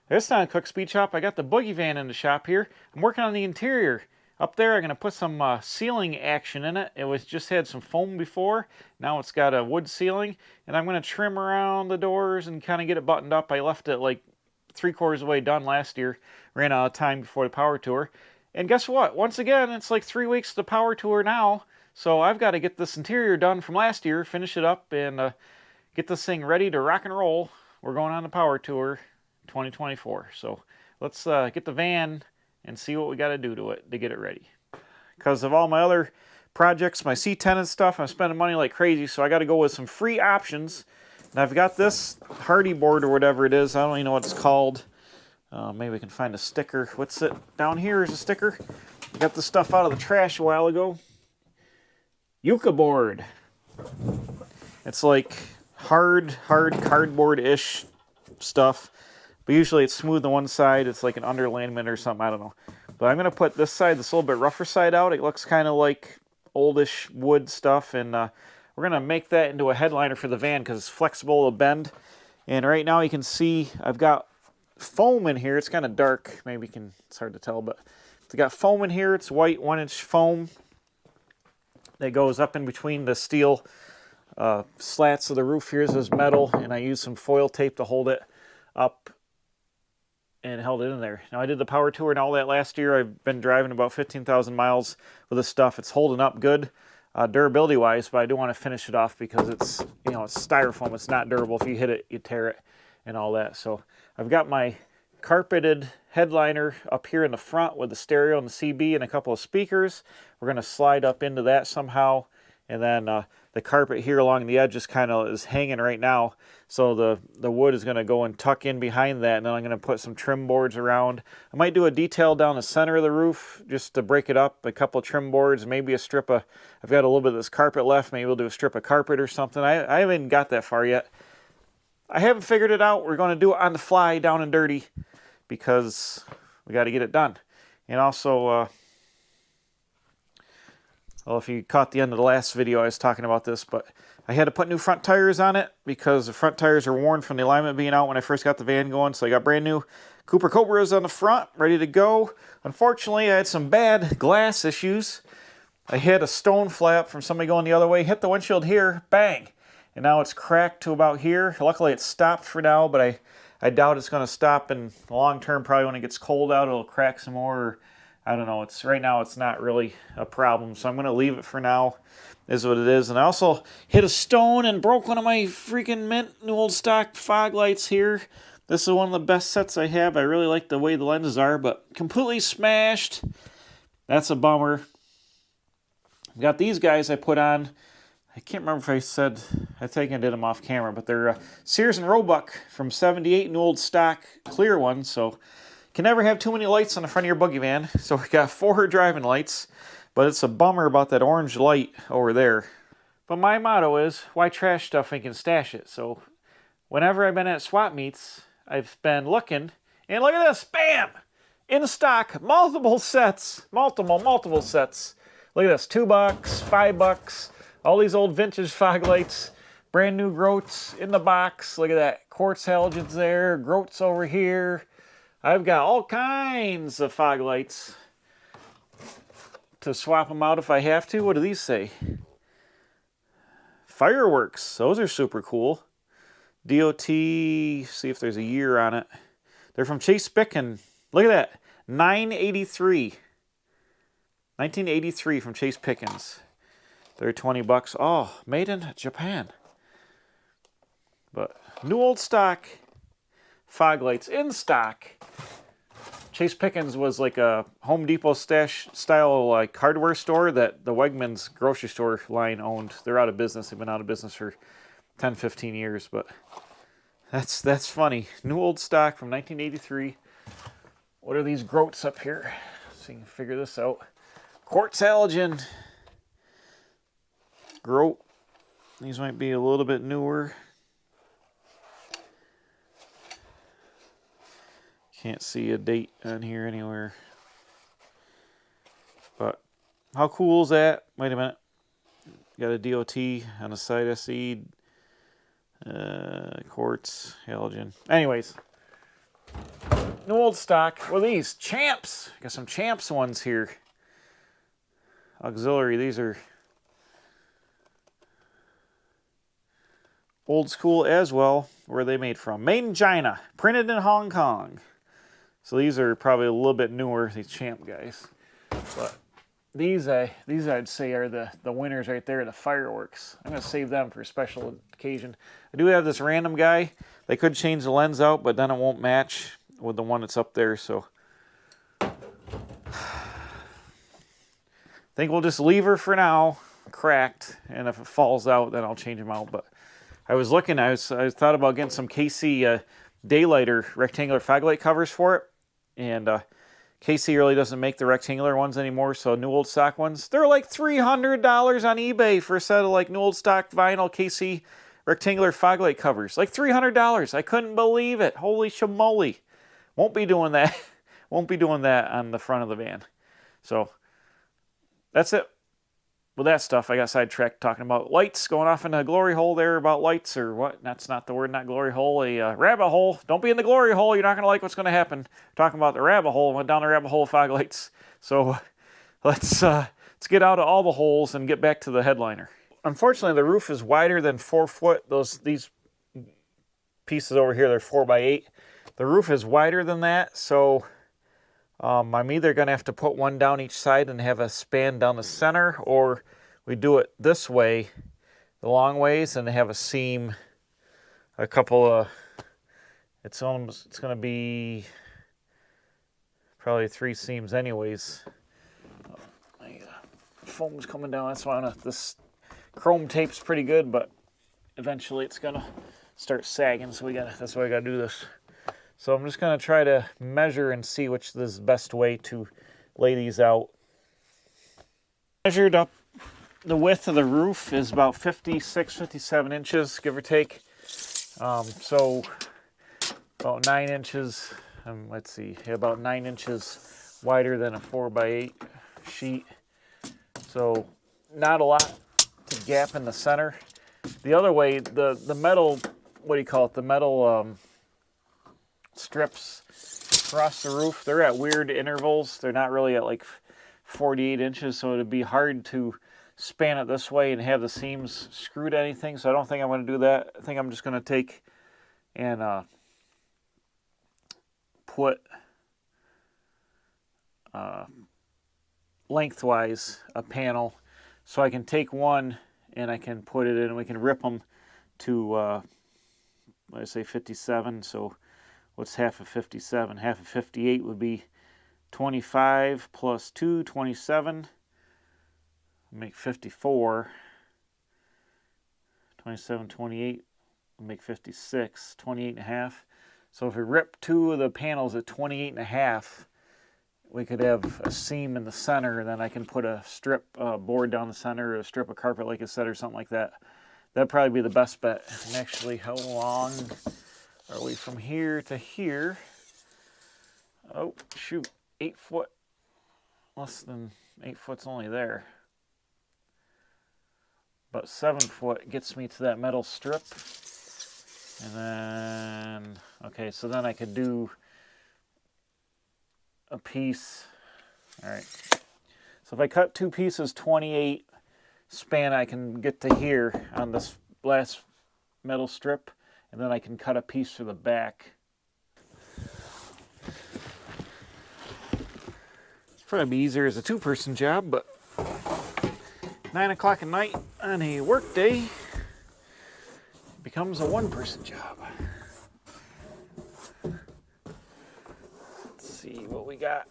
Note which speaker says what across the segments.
Speaker 1: It's not a quick speed shop. I got the boogie van in the shop here. I'm working on the interior. Up there, I'm going to put some ceiling action in it. It was just had some foam before. Now it's got a wood ceiling. And I'm going to trim around the doors and kind of get it buttoned up. I left it like 3/4 of the way done last year. Ran out of time before the power tour. And guess what? Once again, it's like 3 weeks to the power tour now. So I've got to get this interior done from last year, finish it up, and get this thing ready to rock and roll. We're going on the power tour 2024. So let's get the van and see what we got to do to it to get it ready. Because of all my other projects, my C10 and stuff, I'm spending money like crazy, so I got to go with some free options. And I've got this Hardy board or whatever it is. I don't even know what it's called. Maybe we can find a sticker. What's it? Down here is a sticker. I got this stuff out of the trash a while ago. Yucca board. It's like hard cardboard-ish stuff. But usually it's smooth on one side. It's like an underlayment or something. I don't know. But I'm going to put this side, this little bit rougher side out. It looks kind of like oldish wood stuff. And we're going to make that into a headliner for the van because it's flexible to bend. And right now you can see I've got foam in here. It's kind of dark. Maybe you can, it's hard to tell. But it's got foam in here. It's white 1-inch foam that goes up in between the steel slats of the roof. Here's this metal. And I used some foil tape to hold it up and held it in there. Now I did the power tour and all that last year. I've been driving about 15,000 miles with this stuff. It's holding up good durability wise, but I do want to finish it off because it's, you know, it's styrofoam. It's not durable. If you hit it, you tear it and all that. So I've got my carpeted headliner up here in the front with the stereo and the CB and a couple of speakers. We're going to slide up into that somehow. And then the carpet here along the edge just kind of is hanging right now. So the wood is going to go and tuck in behind that. And then I'm going to put some trim boards around. I might do a detail down the center of the roof just to break it up. A couple of trim boards, maybe a strip of, I've got a little bit of this carpet left. Maybe we'll do a strip of carpet or something. I haven't got that far yet. I haven't figured it out. We're going to do it on the fly, down and dirty, because we got to get it done. And also, well, if you caught the end of the last video, I was talking about this, but I had to put new front tires on it because the front tires are worn from the alignment being out when I first got the van going. So I got brand new Cooper Cobras on the front, ready to go. Unfortunately, I had some bad glass issues. I hit a stone flap from somebody going the other way, hit the windshield here, bang. And now it's cracked to about here. Luckily, it stopped for now, but I doubt it's going to stop in the long term. Probably when it gets cold out, it'll crack some more. Or, I don't know. Right now, it's not really a problem, so I'm going to leave it for now. Is what it is. And I also hit a stone and broke one of my freaking mint new old stock fog lights here. This is one of the best sets I have. I really like the way the lenses are, but completely smashed. That's a bummer. I've got these guys I put on. I can't remember if I said, I think I did them off camera, but they're Sears and Roebuck from 78, new old stock clear ones. So can never have too many lights on the front of your buggy van. So we got 4 driving lights, but it's a bummer about that orange light over there. But my motto is, why trash stuff when you can stash it? So whenever I've been at swap meets, I've been looking, and look at this, bam! In stock, multiple sets, multiple sets. Look at this, $2, $5. All these old vintage fog lights, brand new groats in the box. Look at that, quartz halogens there, groats over here. I've got all kinds of fog lights to swap them out if I have to. What do these say? Fireworks, those are super cool. DOT, see if there's a year on it. They're from Chase Picken. Look at that, 983. 1983 from Chase Pickens. They're $20. Oh, made in Japan. But new old stock fog lights in stock. Chase Pickens was like a Home Depot stash style like hardware store that the Wegmans grocery store line owned. They're out of business. They've been out of business for 10, 15 years, but that's funny. New old stock from 1983. What are these groats up here? So you can figure this out. Quartz halogen. Groat. These might be a little bit newer. Can't see a date on here anywhere. But how cool is that? Wait a minute. Got a DOT on the side SE. Quartz halogen. Anyways. New old stock. Well, these Champs. Got some Champs ones here. Auxiliary. These are old school as well. Where are they made from? Made in China. Printed in Hong Kong. So these are probably a little bit newer, these Champ guys. But these I'd say are the winners right there, the fireworks. I'm going to save them for a special occasion. I do have this random guy. They could change the lens out, but then it won't match with the one that's up there. So I think we'll just leave her for now, cracked. And if it falls out, then I'll change them out. But I was looking, I thought about getting some KC daylighter rectangular fog light covers for it. And KC really doesn't make the rectangular ones anymore, so new old stock ones, they're like $300 on eBay for a set of like new old stock vinyl KC rectangular fog light covers. Like $300. I couldn't believe it. Holy shamoly. Won't be doing that. Won't be doing that on the front of the van. So that's it. With that stuff, I got sidetracked talking about lights, going off in a glory hole there about lights, or what? That's not the word, not glory hole, a rabbit hole. Don't be in the glory hole. You're not going to like what's going to happen. Talking about the rabbit hole, went down the rabbit hole of fog lights. So let's get out of all the holes and get back to the headliner. Unfortunately, the roof is wider than 4 foot. These pieces over here, they're 4x8. The roof is wider than that, so I'm either going to have to put one down each side and have a span down the center, or we do it this way, the long ways, and have a seam, a couple of, it's going to be probably 3 seams anyways. My foam's coming down, that's why this chrome tape's pretty good, but eventually it's going to start sagging, so that's why I got to do this. So I'm just going to try to measure and see which is the best way to lay these out. Measured up, the width of the roof is about 56, 57 inches, give or take. So about 9 inches, let's see, about 9 inches wider than a 4x8 sheet. So not a lot to gap in the center. The other way, the metal, what do you call it, the metal strips across the roof, they're at weird intervals. They're not really at like 48 inches, so it'd be hard to span it this way and have the seams screwed to anything, so I don't think I'm going to do that. I think I'm just going to take and put lengthwise a panel, so I can take one and I can put it in, and we can rip them to, let's say 57, so what's half of 57? Half of 58 would be 25 plus 2, 27. Make 54. 27, 28 would make 56. 28 and a half. So if we rip 2 of the panels at 28 and a half, we could have a seam in the center, and then I can put a strip board down the center, or a strip of carpet, like I said, or something like that. That'd probably be the best bet. And actually, how long are we from here to here? Oh, shoot. 8 foot. Less than 8 foot's only there. About 7 foot gets me to that metal strip. And then, okay, so then I could do a piece. All right. So if I cut 2 pieces 28 span, I can get to here on this last metal strip. And then I can cut a piece for the back. It's probably be easier as a 2-person job, but 9 o'clock at night on a work day becomes a 1-person job. Let's see what we got.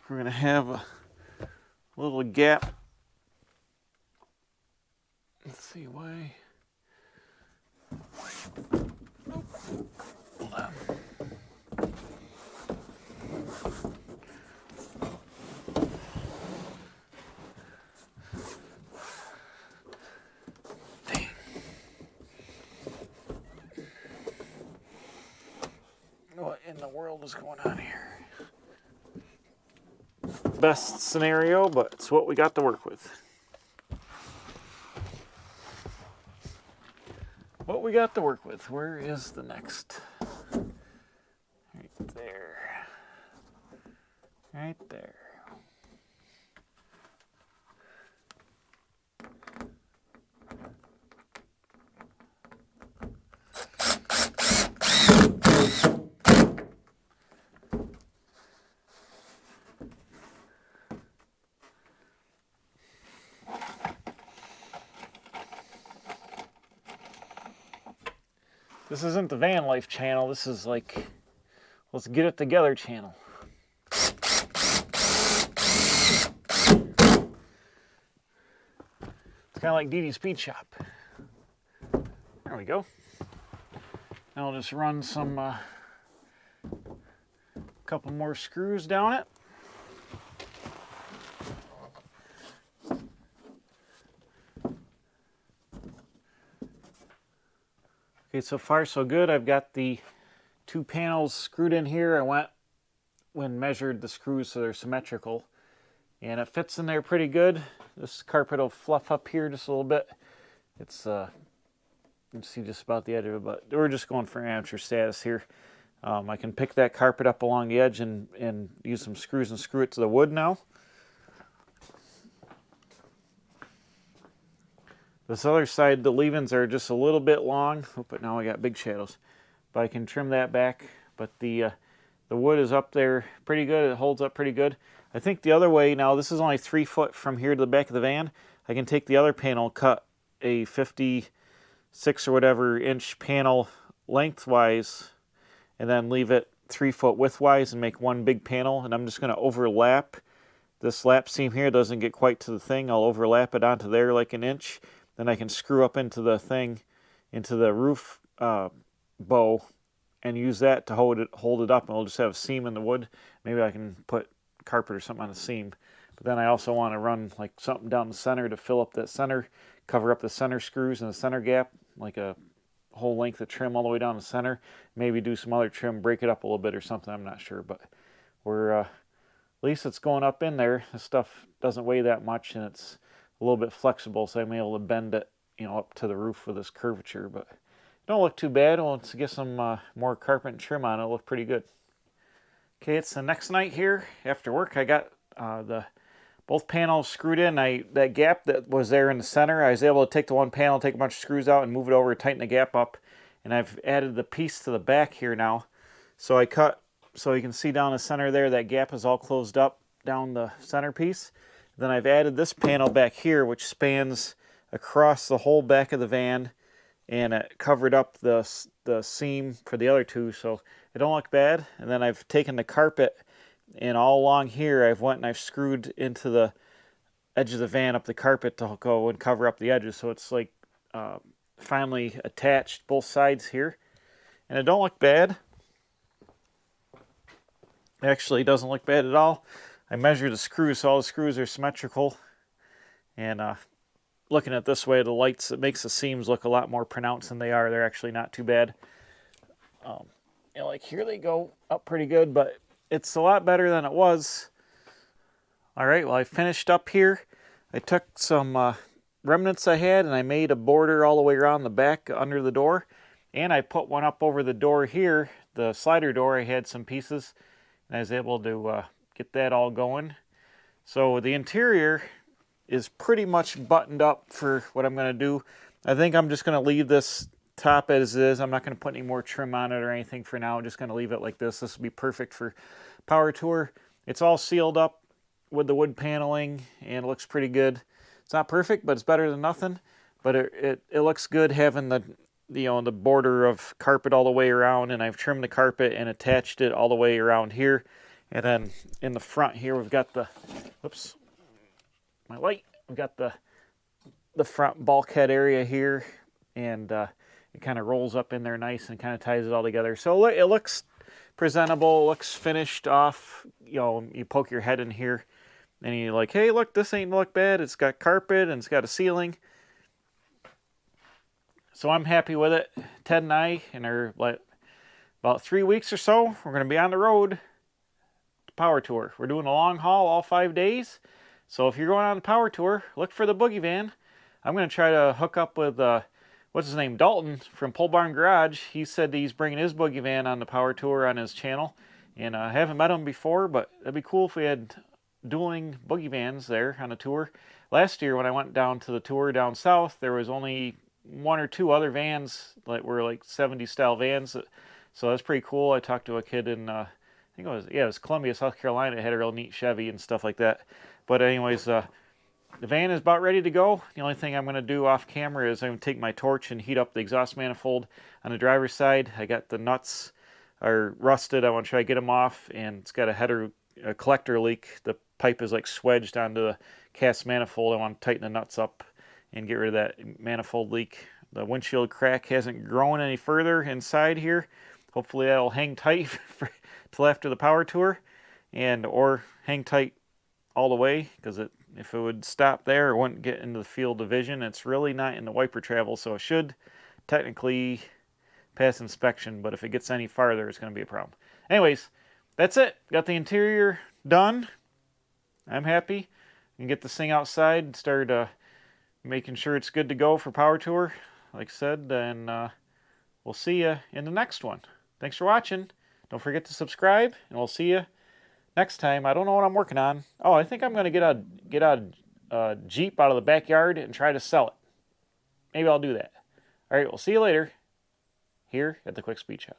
Speaker 1: We're going to have a little gap. Let's see why. Hold on. in the world is going on here? Best scenario, but it's what we got to work with. What we got to work with. Where is the next? Right there. Right there. This isn't the van life channel. This is like, let's get it together channel. It's kind of like Dee Dee's Speed Shop. There we go. Now I'll just run some, couple more screws down it. Okay, so far so good. I've got the 2 panels screwed in here. I went and measured the screws so they're symmetrical. And it fits in there pretty good. This carpet will fluff up here just a little bit. It's, you can see just about the edge of it, but we're just going for amateur status here. I can pick that carpet up along the edge and use some screws and screw it to the wood now. This other side, the leave-ins are just a little bit long, but now I got big shadows. But I can trim that back. But the wood is up there pretty good. It holds up pretty good. I think the other way, now this is only 3 foot from here to the back of the van. I can take the other panel, cut a 56 or whatever inch panel lengthwise, and then leave it 3 foot widthwise and make one big panel. And I'm just going to overlap this lap seam here. It doesn't get quite to the thing. I'll overlap it onto there like an inch. Then I can screw up into the thing, into the roof bow, and use that to hold it up. And I'll just have a seam in the wood. Maybe I can put carpet or something on the seam. But then I also want to run like something down the center to fill up that center, cover up the center screws in the center gap, like a whole length of trim all the way down the center. Maybe do some other trim, break it up a little bit or something. I'm not sure, but we're at least it's going up in there. This stuff doesn't weigh that much, and it's a little bit flexible, so I'm able to bend it, up to the roof with this curvature. But it don't look too bad. Once I get some more carpet and trim on it, it'll look pretty good. Okay, it's the next night here after work. I got both panels screwed in. That gap that was there in the center, I was able to take the one panel, take a bunch of screws out, and move it over, tighten the gap up. And I've added the piece to the back here now. So I cut, so you can see down the center there, that gap is all closed up down the center piece. Then I've added this panel back here, which spans across the whole back of the van, and it covered up the seam for the other two, so it don't look bad. And then I've taken the carpet, and all along here I've screwed into the edge of the van up the carpet to go and cover up the edges, so it's like finally attached both sides here, and it don't look bad. It actually doesn't look bad at all. I measured the screws, so all the screws are symmetrical. And looking at this way, the lights, it makes the seams look a lot more pronounced than they are. They're actually not too bad. Like here they go up pretty good, but it's a lot better than it was. All right, well, I finished up here. I took some remnants I had, and I made a border all the way around the back under the door. And I put one up over the door here, the slider door. I had some pieces, and I was able to get that all going. So the interior is pretty much buttoned up for what I'm going to do. I think I'm just going to leave this top as is. I'm not going to put any more trim on it or anything for now. I'm just going to leave it like this. This will be perfect for power tour. It's all sealed up with the wood paneling, and it looks pretty good. It's not perfect, but it's better than nothing. But it looks good having the the border of carpet all the way around, and I've trimmed the carpet and attached it all the way around here. And then in the front here, we've got the, whoops, my light. We've got the front bulkhead area here, and it kind of rolls up in there nice and kind of ties it all together. So it looks presentable, looks finished off. You poke your head in here, and you're like, hey, look, this ain't look bad. It's got carpet and it's got a ceiling. So I'm happy with it. Ted and I, and about 3 weeks or so, we're going to be on the road to Power Tour. We're doing a long haul all 5 days. So if you're going on the Power Tour, look for the boogie van. I'm going to try to hook up with, what's his name, Dalton from Pole Barn Garage. He said he's bringing his boogie van on the Power Tour on his channel. And I haven't met him before, but it'd be cool if we had dueling boogie vans there on a tour. Last year when I went down to the tour down south, there was only 1 or 2 other vans that were like 70s style vans. So that's pretty cool. I talked to a kid in, I think it was Columbia, South Carolina. It had a real neat Chevy and stuff like that. But anyways, the van is about ready to go. The only thing I'm going to do off camera is I'm going to take my torch and heat up the exhaust manifold on the driver's side. I got the nuts are rusted. I want to try to get them off, and it's got a collector leak. The pipe is like swedged onto the cast manifold. I want to tighten the nuts up and get rid of that manifold leak. The windshield crack hasn't grown any further inside here. Hopefully that'll hang tight till after the Power Tour, or hang tight all the way, because if it would stop there, it wouldn't get into the field of vision. It's really not in the wiper travel, so it should technically pass inspection, but if it gets any farther, it's going to be a problem. Anyways, that's it. Got the interior done. I'm happy. I can get this thing outside and start making sure it's good to go for Power Tour, like I said, and we'll see you in the next one. Thanks for watching. Don't forget to subscribe, and we'll see you next time. I don't know what I'm working on. Oh, I think I'm going to get a Jeep out of the backyard and try to sell it. Maybe I'll do that. All right, we'll see you later here at the Quick Speed Shop.